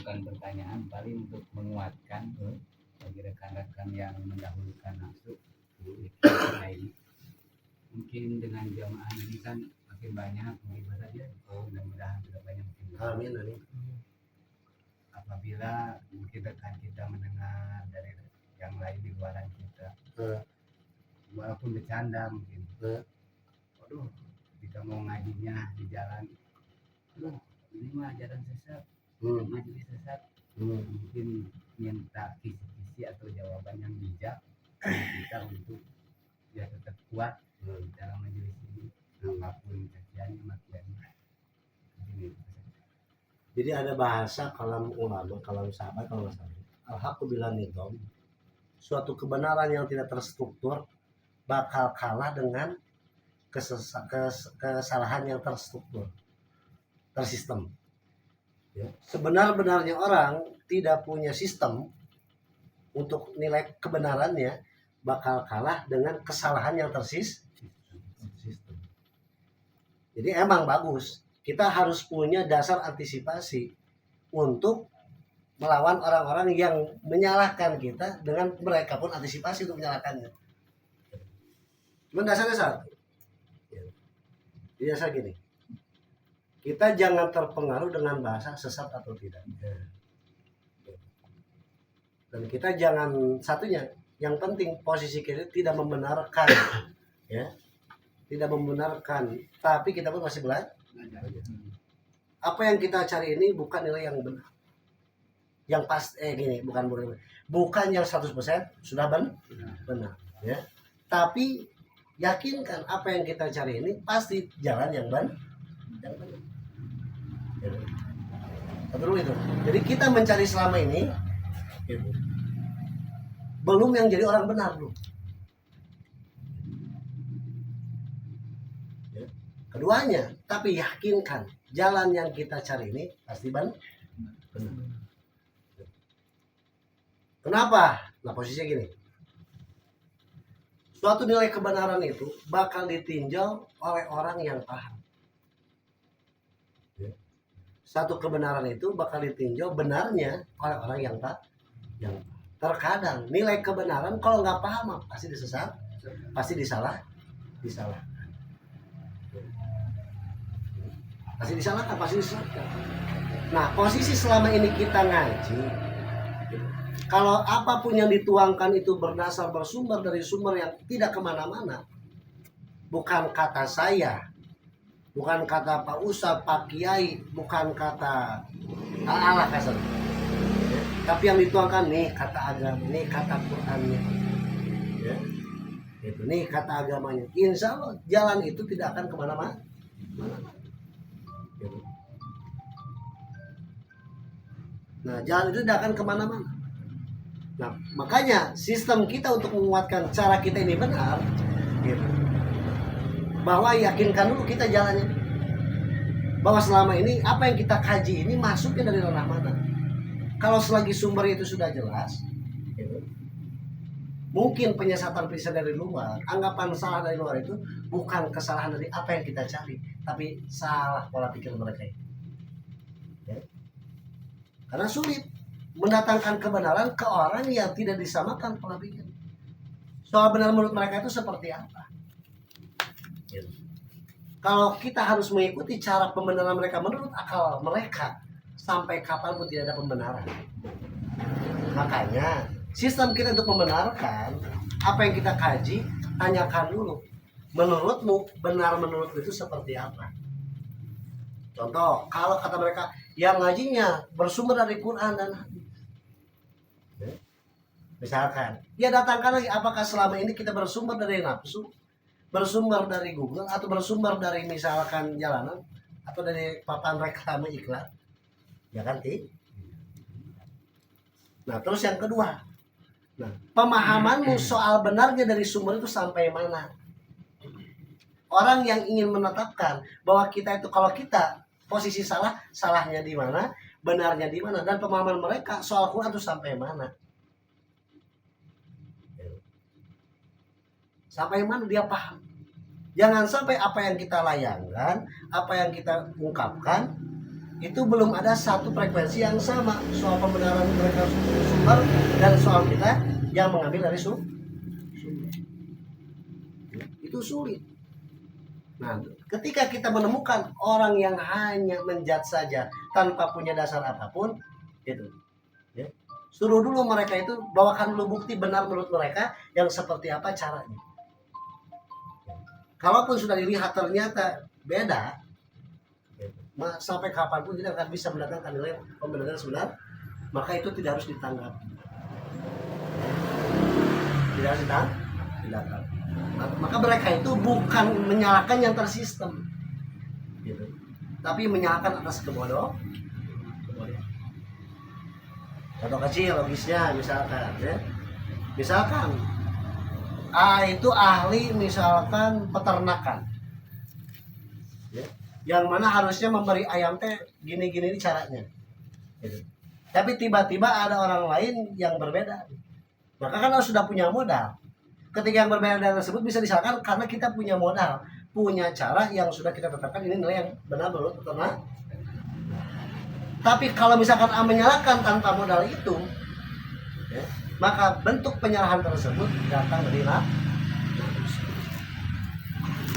bukan pertanyaan, paling untuk menguatkan bagi rekan-rekan yang mendahulukan nafsu di kita ini. Mungkin dengan jamaah ini kan makin banyak, mungkin saja. Mudah-mudahan juga banyak makin banyak. Amin, amin. Apabila mungkin rekan kita mendengar dari yang lain di luaran kita, walaupun bercanda mungkin, waduh, kita mau ngajinya di jalan, aduh, ini mah ajaran sesat, majelis sesat, mungkin minta kisi-kisi atau jawaban yang bijak kita untuk biar tetap kuat dalam majelis ini, apapun caciannya makiannya. Jadi ada bahasa kalam ulama, kalam sahabat, kalau nggak salah, al-haqqu bila nidham, suatu kebenaran yang tidak terstruktur bakal kalah dengan kesalahan yang terstruktur, tersistem. Ya. Sebenar-benarnya orang tidak punya sistem untuk nilai kebenarannya bakal kalah dengan kesalahan yang tersistem. Jadi emang bagus, kita harus punya dasar antisipasi untuk melawan orang-orang yang menyalahkan kita, dengan mereka pun antisipasi untuk menyalahkannya. Cuma dasarnya satu. Biasa gini, kita jangan terpengaruh dengan bahasa sesat atau tidak. Dan kita jangan, satunya, yang penting posisi kita tidak membenarkan, ya, tidak membenarkan, tapi kita pun masih belajar. Apa yang kita cari ini bukan nilai yang benar, yang pas, bukan yang 100% sudah benar, ya. Tapi yakinkan apa yang kita cari ini pasti jalan yang benar. Terus itu. Jadi kita mencari selama ini belum yang jadi orang benar belum. Keduanya, tapi yakinkan jalan yang kita cari ini pasti benar. Kenapa? Nah, posisinya gini. Suatu nilai kebenaran itu bakal ditinjau oleh orang yang paham. Satu kebenaran itu bakal ditinjau benarnya oleh orang yang paham. Terkadang nilai kebenaran kalau nggak paham pasti disesat, pasti disalahkan. Pasti disalahkan. Nah, posisi selama ini kita ngaji, kalau apapun yang dituangkan itu bersumber dari sumber yang tidak kemana-mana, bukan kata saya, bukan kata Pak Ustadz, Pak Kiai, bukan kata Allah kasar, tapi yang dituangkan nih kata agama, nih kata Qurannya, ya, itu nih kata agamanya. Insya Allah jalan itu tidak akan kemana-mana. Nah, jalan itu tidak akan kemana-mana. Nah, makanya sistem kita untuk menguatkan cara kita ini benar, gitu. Bahwa yakinkan dulu kita jalannya, bahwa selama ini apa yang kita kaji ini masuknya dari ranah mana. Kalau selagi sumber itu sudah jelas, gitu. Mungkin penyesatan dari luar, anggapan salah dari luar itu bukan kesalahan dari apa yang kita cari, tapi salah pola pikir mereka itu. Ya. Karena sulit mendatangkan kebenaran ke orang yang tidak disamakan pola pikir. Soal benar menurut mereka itu seperti apa? Gitu. Kalau kita harus mengikuti cara pembenaran mereka menurut akal mereka, sampai kapanpun tidak ada pembenaran. Makanya sistem kita untuk membenarkan apa yang kita kaji, tanyakan dulu, menurutmu benar menurut itu seperti apa? Contoh, kalau kata mereka yang ngajinya bersumber dari Quran dan hadis, misalkan, ya datangkan lagi, apakah selama ini kita bersumber dari nafsu, bersumber dari Google, atau bersumber dari misalkan jalanan, atau dari papan reklame iklan? Ya kan, Ti? Nah, terus yang kedua, nah, pemahamanmu soal benarnya dari sumber itu sampai mana? Orang yang ingin menetapkan bahwa kita itu, kalau kita posisi salah, salahnya di mana, benarnya di mana, dan pemahaman mereka soal Quran itu sampai mana? Sampai mana dia paham? Jangan sampai apa yang kita layangkan, apa yang kita ungkapkan itu belum ada satu frekuensi yang sama soal pembenaran mereka sumber dan soal kita yang mengambil dari sumber. Itu sulit. Nah, ketika kita menemukan orang yang hanya menjudge saja tanpa punya dasar apapun, itu, ya, suruh dulu mereka itu bawakan dulu bukti benar menurut mereka yang seperti apa caranya. Kalaupun sudah dilihat ternyata beda, sampai kapanpun kita akan bisa mendatangkan nilai pembenaran sebenar, maka itu tidak harus ditanggap. Tidak harus ditanggap. Maka mereka itu bukan menyalahkan yang tersistem, gitu, tapi menyalahkan atas kebodohan. Contoh kecil logisnya misalkan, ya, misalkan A itu ahli misalkan peternakan, ya, yang mana harusnya memberi ayam teh gini-gini caranya, gitu. Tapi tiba-tiba ada orang lain yang berbeda, maka kan harus sudah punya modal. Ketika yang berbeda tersebut bisa disalahkan karena kita punya modal, punya cara yang sudah kita tetapkan ini nilai yang benar menurut peternak. Tapi kalau misalkan A menyalahkan tanpa modal itu, ya, maka bentuk penyalahan tersebut datang dari nafsu.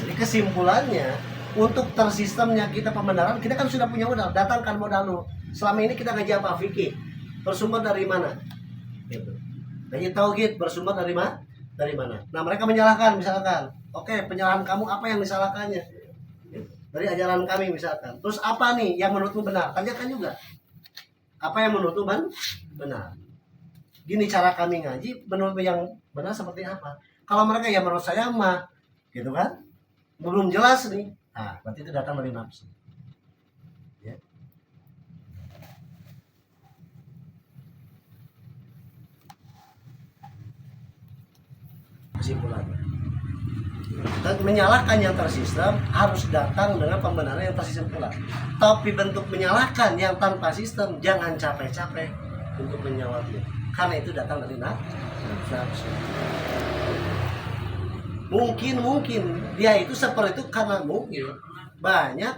Jadi kesimpulannya, untuk tersistemnya kita pembenaran, kita kan sudah punya modal, datangkan modal dulu. Selama ini kita ngaji apa? Fikih. Bersumber dari mana? Gitu. Ngaji tauhid bersumber dari mana? Dari mana? Nah, mereka menyalahkan misalkan, oke, penyalahan kamu apa yang disalahkannya? Dari ajaran kami misalkan. Terus apa nih yang menurutmu benar? Tanyakan juga. Apa yang menurutmu benar? Gini cara kami ngaji, menurutmu yang benar seperti apa? Kalau mereka ya menurut saya mah, gitu kan? Belum jelas nih. Nah, berarti itu datang dari nafsu. Ya. Kesimpulannya, dan menyalahkan yang tersistem harus datang dengan pembenaran yang tersistem pula. Tapi bentuk menyalahkan yang tanpa sistem jangan capek-capek untuk menjawabnya, karena itu datang dari nafsu. Mungkin dia itu seperti itu karena mungkin banyak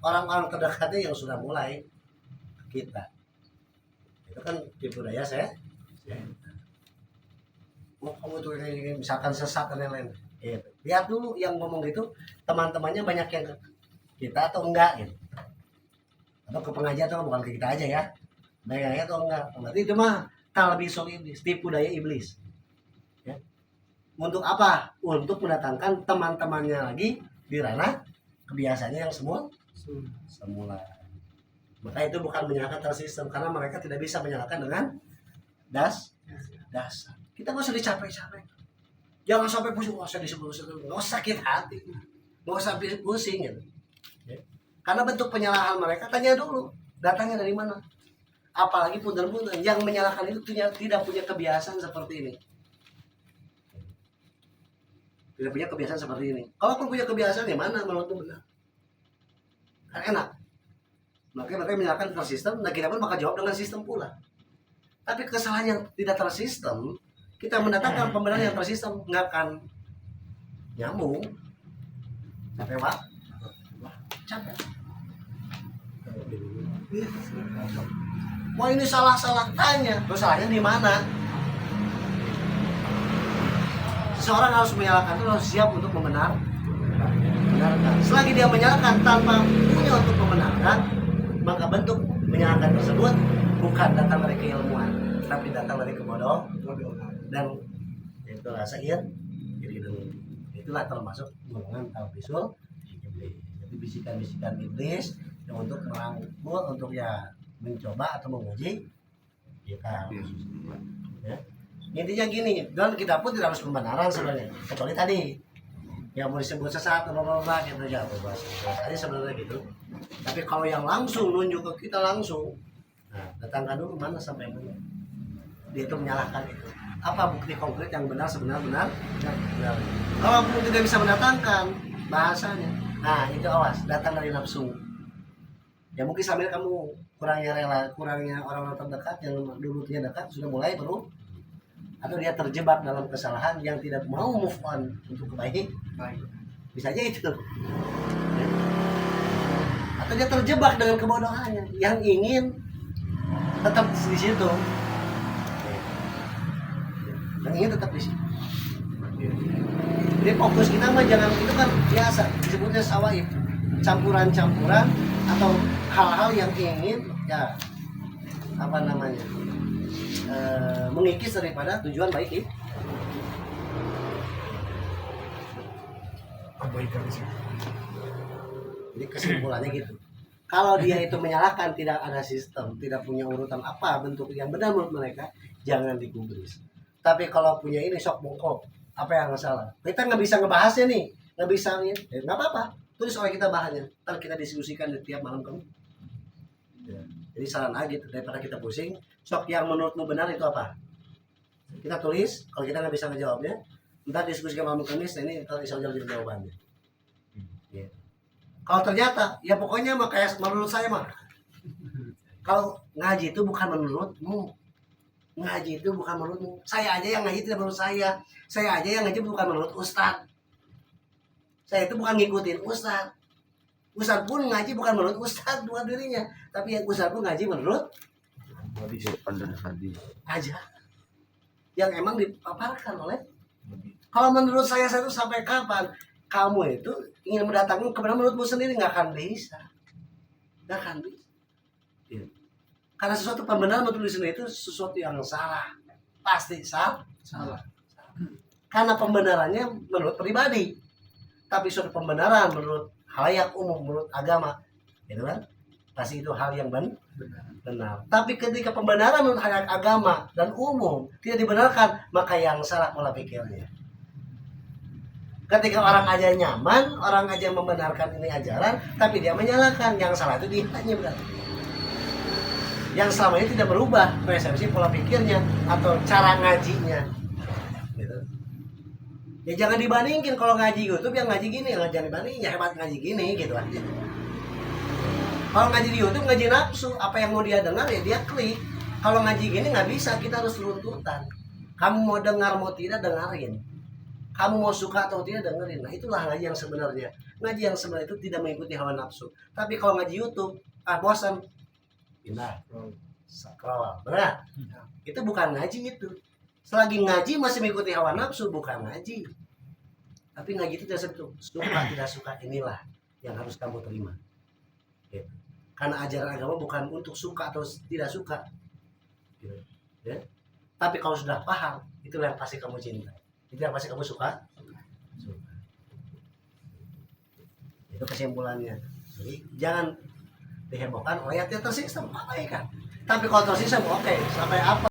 orang-orang terdekatnya yang sudah mulai kita. Itu kan tipu daya saya. Oh, kamu itu misalkan sesat dan lain-lain. Lihat dulu yang ngomong gitu teman-temannya banyak yang ke kita atau enggak gitu, atau ke pengajian atau bukan ke kita aja ya, banyak atau enggak. Berarti itu mah talbisul iblis, tipu daya iblis, ya. Untuk apa? Untuk mendatangkan teman-temannya lagi di ranah kebiasaannya yang semula. Maka itu bukan menyalahkan tersistem, karena mereka tidak bisa menyalahkan dengan dasar. Kita nggak usah dicapek-capek. Jangan sampai pusing, nggak usah disebut, nggak usah sakit hati, nggak usah pusing gitu. Ya. Karena bentuk penyalahan mereka, tanya dulu datangnya dari mana. Apalagi punten-punten yang menyalahkan itu tidak punya kebiasaan seperti ini. Tidak punya kebiasaan seperti ini. Kalaupun punya kebiasaan, ya mana menurutmu benar? Kan enak. Makanya mereka menyalahkan tersistem, dan kita pun maka jawab dengan sistem pula. Tapi kesalahan yang tidak tersistem, kita mendatangkan pembenaran yang tersistem, nggak akan nyambung. Capek, Pak? Capek. Wah, ini salah tanya. Terus salahnya di mana? Seseorang harus menyalahkan itu harus siap untuk membenarkan. Selagi dia menyalahkan tanpa punya untuk membenarkan, maka bentuk menyalahkan tersebut bukan datang dari keilmuan, tapi datang dari kebodohan dan itu rasa jadi itulah termasuk golongan talbisul iblis. Jadi bisikan-bisikan iblis yang untuk merangkul, untuk ya mencoba atau menguji kita. Ya. Intinya gini, dan kita pun tidak harus pembenaran sebenarnya, kecuali tadi yang mau disebut sesat atau apa gitu aja, bebas aja sebenarnya gitu. Tapi kalau yang langsung nunjuk ke kita langsung, nah, datangkan dulu mana sampai mana dia itu menyalahkan itu. Apa bukti konkret yang benar benar. Kalau pun tidak bisa mendatangkan bahasanya, nah itu awas, datang dari nafsu. Ya mungkin sambil kamu kurangnya orang-orang terdekat yang dulunya dekat sudah mulai baru, atau dia terjebak dalam kesalahan yang tidak mau move on untuk kebaikan. Bisa aja itu. atau dia terjebak dengan kebodohannya yang ingin tetap di situ, yang ingin tetap di situ. Jadi fokus kita mah jangan, itu kan biasa disebutnya sawaib, campuran-campuran atau hal-hal yang ingin ya apa namanya mengikis daripada tujuan baik itu. Jadi kesimpulannya gitu. Kalau dia itu menyalahkan, tidak ada sistem, tidak punya urutan apa bentuk yang benar menurut mereka, jangan digubris. Tapi kalau punya ini sok bongkok, apa yang salah? Kita nggak bisa ngebahasnya nih, nggak bisa nih, nggak apa-apa. Tulis oleh kita bahannya, ntar kita diskusikan di tiap malam kamu. Ya. Jadi saran aja gitu, daripada kita pusing, sok yang menurutmu benar itu apa? Kita tulis, kalau kita nggak bisa ngejawabnya, ntar diskusikan malam Kamis, ini ntar bisa jawab jawabannya. Ya. Kalau ternyata, ya pokoknya mah kayak menurut saya mah, kalau ngaji itu bukan menurutmu, ngaji itu bukan menurutmu. Saya aja yang ngaji tidak menurut saya aja yang ngaji bukan menurut Ustadz. Saya itu bukan ngikutin Ustadz. Ustadz pun ngaji bukan menurut Ustadz buat dirinya, tapi yang Ustadz pun ngaji menurut aja yang emang dipaparkan oleh. Kalau menurut saya itu sampai kapan kamu itu ingin mendatangkan kebenaran menurutmu sendiri, nggak akan bisa. Ya. Karena sesuatu pembenaran menurut diri sendiri itu sesuatu yang salah, pasti salah. Karena pembenarannya menurut pribadi, tapi suatu pembenaran menurut halayak umum, menurut agama, gitu kan? Pasti itu hal yang benar. Tapi ketika pembenaran menurut halayak agama dan umum tidak dibenarkan, maka yang salah pola pikirnya. Ketika orang aja nyaman, orang aja membenarkan ini ajaran, tapi dia menyalahkan, yang salah itu dianya berarti. Yang selama ini tidak berubah persepsi pola pikirnya atau cara ngajinya. Gitu. Ya jangan dibandingin, kalau ngaji YouTube yang ngaji gini, yang jangan dibandingin, ya hebat ngaji gini gitu aja. Kalau ngaji di YouTube ngaji nafsu, apa yang mau dia dengar ya dia klik. Kalau ngaji gini nggak bisa, kita harus runtutan. Kamu mau dengar mau tidak dengerin. Kamu mau suka atau tidak dengerin. Nah itulah ngaji yang sebenarnya. Ngaji yang sebenarnya itu tidak mengikuti hawa nafsu. Tapi kalau ngaji YouTube, bosan, pindah, scroll, benar? Itu bukan ngaji itu. Selagi ngaji masih mengikuti hawa nafsu, bukan ngaji. Tapi ngaji itu tidak suka, tidak suka, inilah yang harus kamu terima. Ya. Karena ajaran agama bukan untuk suka atau tidak suka. Ya. Tapi kalau sudah paham, itulah yang pasti kamu cinta. Itu yang pasti kamu suka. Itu kesimpulannya. Jadi jangan dihebohkan oleh yang tersistem, apa ya kan? Tapi kalau tersistem oke, sampai apa?